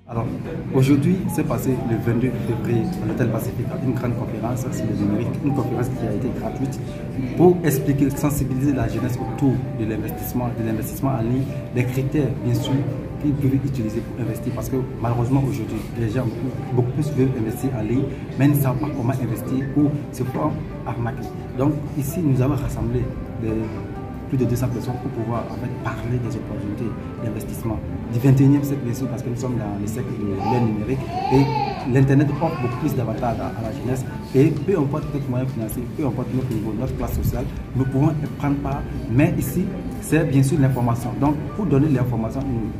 Alors, aujourd'hui, c'est passé le 22 février à l'Hôtel Pacifique, une grande conférence sur le numérique, une conférence qui a été gratuite pour expliquer, sensibiliser la jeunesse autour de l'investissement en ligne, les critères, bien sûr, qu'ils peuvent utiliser pour investir. Parce que malheureusement, aujourd'hui, les gens beaucoup plus veulent investir en ligne, mais ne savent pas comment investir ou se font arnaquer. Donc, ici, nous avons rassemblé plus de 200 personnes pour pouvoir en fait, parler des opportunités d'investissement du 21e siècle, bien sûr, parce que nous sommes dans le siècle de l'ère numérique et l'Internet offre beaucoup plus d'avantages à la jeunesse. Et peu importe notre moyen financier, peu importe notre niveau, notre classe sociale, nous pouvons y prendre part. Mais ici, c'est bien sûr l'information. Donc, pour donner l'information, nous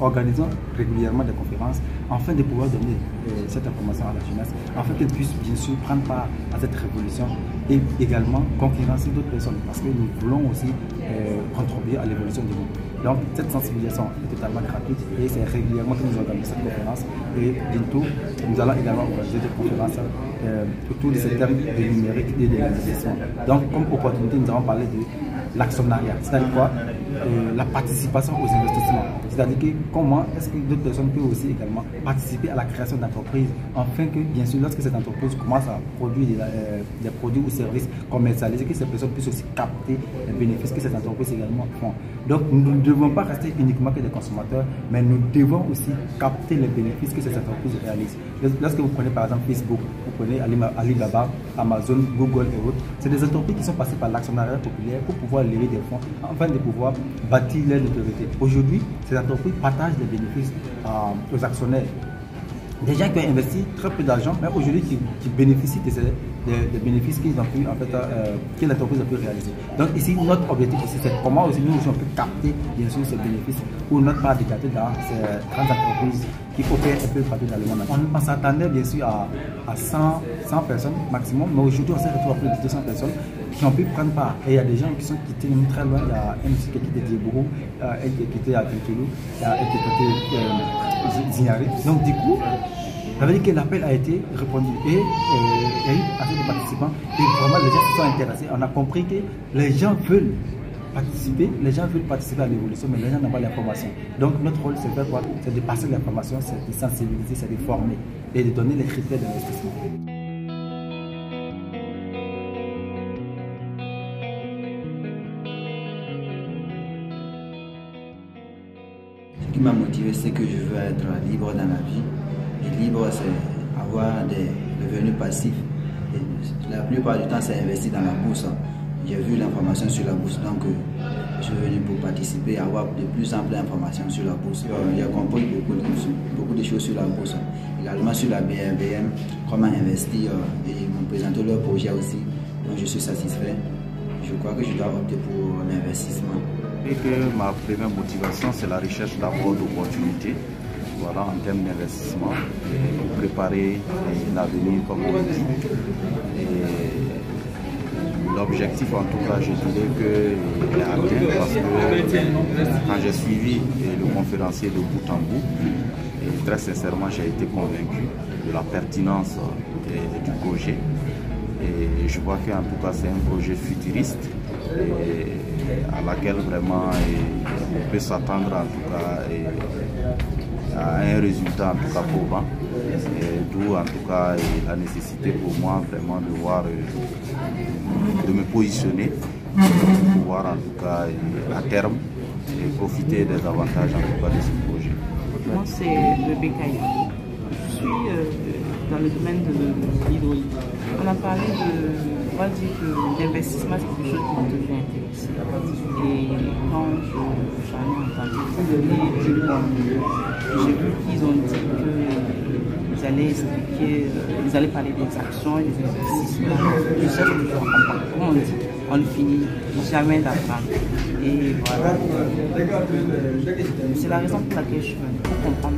organisons régulièrement des conférences afin de pouvoir donner cette information à la jeunesse, afin qu'elle puisse bien sûr prendre part à cette révolution et également concurrencer d'autres personnes, parce que nous voulons aussi contribuer à l'évolution du monde. Donc, cette sensibilisation est totalement gratuite et c'est régulièrement que nous organisons cette conférence. Et bientôt, nous allons également organiser des conférences autour de ces thèmes du numérique et de l'investissement. Donc, comme opportunité, nous allons parler de l'actionnariat, c'est-à-dire quoi? La participation aux investissements. C'est-à-dire que comment est-ce que d'autres personnes peuvent aussi également participer à la création d'entreprises, afin que, bien sûr, lorsque cette entreprise commence à produire des produits ou services commercialisés, que ces personnes puissent aussi capter les bénéfices que cette entreprise également font. Donc, nous ne devons pas rester uniquement que des consommateurs, mais nous devons aussi capter les bénéfices que ces entreprises réalisent. Lorsque vous prenez par exemple Facebook, vous prenez Alibaba, Amazon, Google et autres, c'est des entreprises qui sont passées par l'actionnariat populaire pour pouvoir lever des fonds, afin de pouvoir bâtir leur notoriété. Aujourd'hui, ces entreprises partagent les bénéfices aux actionnaires. Des gens qui ont investi très peu d'argent, mais aujourd'hui qui bénéficient des bénéfices qu'ils ont pu, en fait, que l'entreprise a pu réaliser. Donc ici, notre objectif ici, c'est comment aussi nous on peut capter bien sûr ces bénéfices ou notre part d'écarter dans ces grandes entreprises qui opèrent un peu partout dans le monde. On s'attendait bien sûr à 100 personnes maximum, mais aujourd'hui on s'est retrouvé à plus de 200 personnes qui ont pu prendre part. Et il y a des gens qui sont quittés même très loin. Il y a un monsieur qui est quitté Djibouti, elle qui est quittée à Kintoulou, elle qui est quittée Zignari. Donc du coup, ça veut dire que l'appel a été répondu et il y a eu assez de participants et vraiment les gens se sont intéressés. On a compris que les gens veulent participer à l'évolution, mais les gens n'ont pas l'information. Donc notre rôle c'est de faire quoi? C'est de passer l'information, c'est de sensibiliser, c'est de former et de donner les critères d'investissement. Ce qui m'a motivé, c'est que je veux être libre dans la vie. Et libre, c'est avoir des revenus passifs. Et la plupart du temps, c'est investir dans la bourse. J'ai vu l'information sur la bourse, donc je suis venu pour participer et avoir de plus en plus d'informations sur la bourse. J'ai compris beaucoup de choses sur la bourse, également sur la BRBM, comment investir et ils m'ont présenté leur projet aussi. Donc je suis satisfait. Je crois que je dois opter pour l'investissement. Et que ma première motivation, c'est la recherche d'abord d'opportunités, voilà, en termes d'investissement, pour préparer l'avenir comme on dit. L'objectif, en tout cas, je dirais qu'il est atteint parce que quand j'ai suivi le conférencier de bout en bout, et très sincèrement, j'ai été convaincu de la pertinence du projet. Et je vois qu'en tout cas, c'est un projet futuriste à laquelle vraiment on peut s'attendre en tout cas à un résultat en tout cas probant. D'où en tout cas la nécessité pour moi vraiment de voir, de me positionner pour pouvoir en tout cas à terme profiter des avantages en tout cas de ce projet. Moi c'est Rebecca. Je suis dans le domaine de l'hydraulique. On a parlé on va dire que l'investissement c'est quelque chose qui me devient intéressant. Et quand j'en ai entendu, j'ai vu qu'ils ont dit qu'ils allaient expliquer, ils allaient parler des actions et des investissements. Je sais que je comprends. Comme on dit, on ne finit jamais d'apprendre. Et voilà. C'est la raison pour laquelle je suis venue, pour comprendre